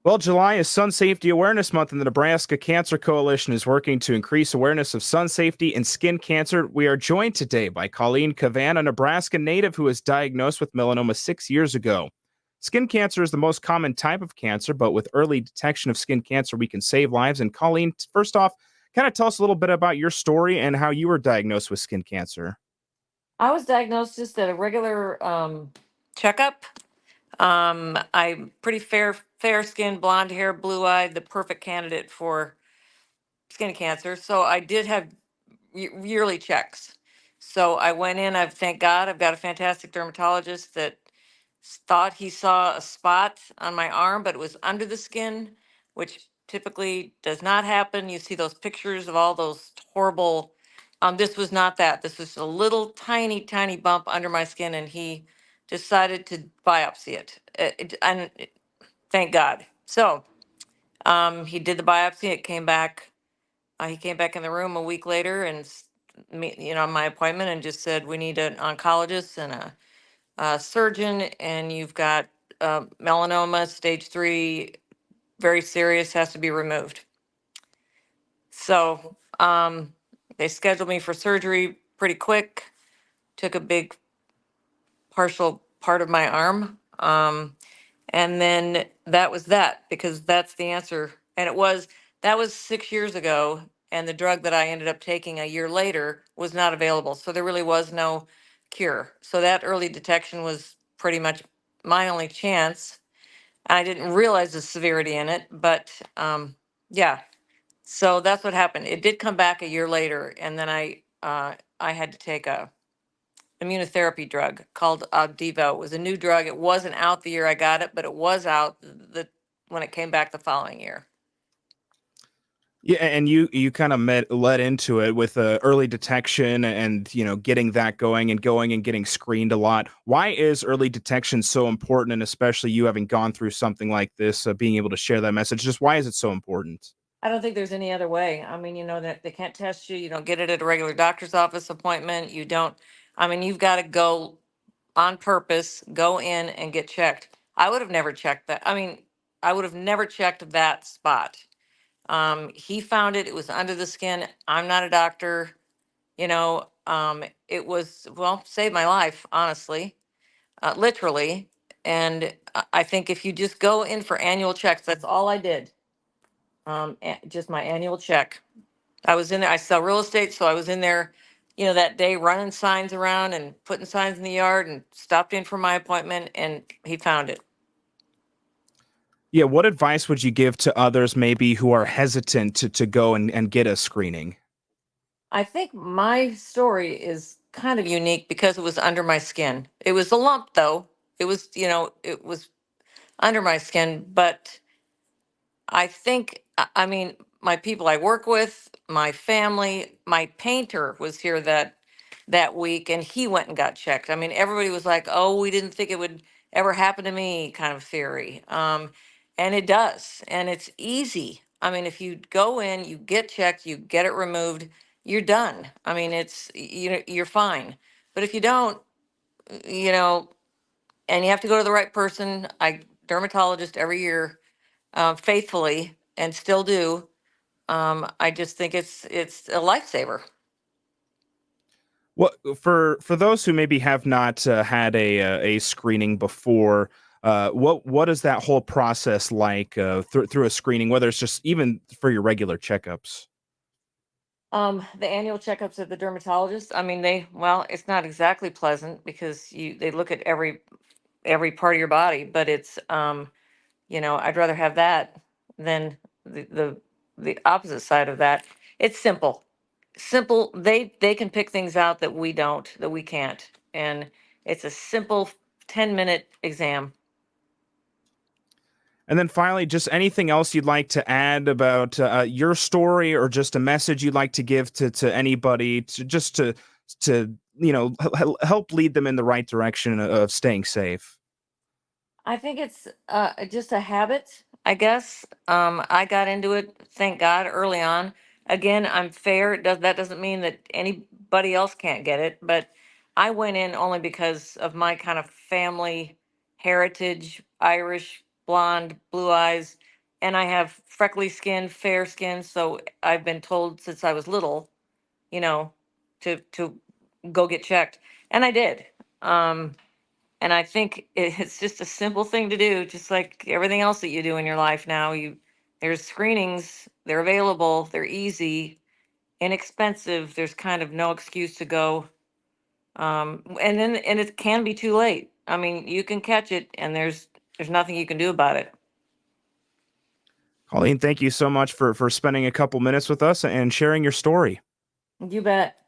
Well, July is Sun Safety Awareness Month, and the Nebraska Cancer Coalition is working to increase awareness of sun safety and skin cancer. We are joined today by Colleen Kavan, a Nebraska native who was diagnosed with melanoma 6 years ago. Skin cancer is the most common type of cancer, but with early detection of skin cancer, we can save lives. And Colleen, first off, kind of tell us a little bit about your story and how you were diagnosed with skin cancer. I was diagnosed just at a regular checkup. I'm pretty fair skinned, blonde hair, blue eyed, the perfect candidate for skin cancer. So I did have yearly checks. So I went in. Thank God, I've got a fantastic dermatologist that thought he saw a spot on my arm, but it was under the skin, which typically does not happen. You see those pictures of all those horrible. This was not that. This was a little tiny bump under my skin, and he decided to biopsy it. Thank God. So he did the biopsy. It came back. He came back in the room a week later and my appointment, and just said, we need an oncologist and a surgeon, and you've got melanoma stage 3, very serious, has to be removed. So they scheduled me for surgery pretty quick. Took a big partial part of my arm. And then that was that, because that's the answer. And that was 6 years ago. And the drug that I ended up taking a year later was not available. So there really was no cure. So that early detection was pretty much my only chance. I didn't realize the severity in it, but yeah. So that's what happened. It did come back a year later, and then I had to take a immunotherapy drug called Opdivo. It was a new drug. It wasn't out the year I got it, but it was out when it came back the following year. Yeah, and you kind of led into it with early detection and getting that going and getting screened a lot. Why is early detection so important, and especially you having gone through something like this, being able to share that message? Just why is it so important? I don't think there's any other way. I mean, that they can't test you. You don't get it at a regular doctor's office appointment. You don't. I mean, you've got to go on purpose, go in and get checked. I would have never checked that. I mean, I would have never checked that spot. He found it. It was under the skin. I'm not a doctor. It was, well, saved my life, honestly, literally. And I think if you just go in for annual checks, that's all I did. Just my annual check. I was in there. I sell real estate, so I was in there, that day running signs around and putting signs in the yard, and stopped in for my appointment, and he found it. Yeah, what advice would you give to others maybe who are hesitant to go and get a screening? I think my story is kind of unique because it was under my skin. It was a lump, though. It was under my skin, but I think, I mean, my people I work with, my family, my painter was here that week, and he went and got checked. I mean, everybody was like, "Oh, we didn't think it would ever happen to me," kind of theory. And it does, and it's easy. I mean, if you go in, you get checked, you get it removed, you're done. I mean, you're fine. But if you don't, you know, and you have to go to the right person, I dermatologist every year, faithfully, and still do. I just think it's a lifesaver. What for those who maybe have not had a screening before? What is that whole process like through a screening? Whether it's just even for your regular checkups. The annual checkups at the dermatologist. I mean, well, it's not exactly pleasant because they look at every part of your body, but I'd rather have that than the opposite side of that. It's simple. Simple. They can pick things out that we don't, that we can't. And it's a simple 10-minute exam. And then finally, just anything else you'd like to add about your story, or just a message you'd like to give to anybody to help lead them in the right direction of staying safe. I think it's just a habit, I guess. I got into it, thank God, early on. Again, I'm fair. That doesn't mean that anybody else can't get it, but I went in only because of my kind of family heritage, Irish, blonde, blue eyes. and I have freckly skin, fair skin, so I've been told since I was little, you know, to go get checked, and I did. Um, and I think it's just a simple thing to do, just like everything else that you do in your life now. There's screenings, they're available, they're easy, inexpensive. There's kind of no excuse to go. And it can be too late. I mean, you can catch it, and there's nothing you can do about it. Colleen, thank you so much for spending a couple minutes with us and sharing your story. You bet.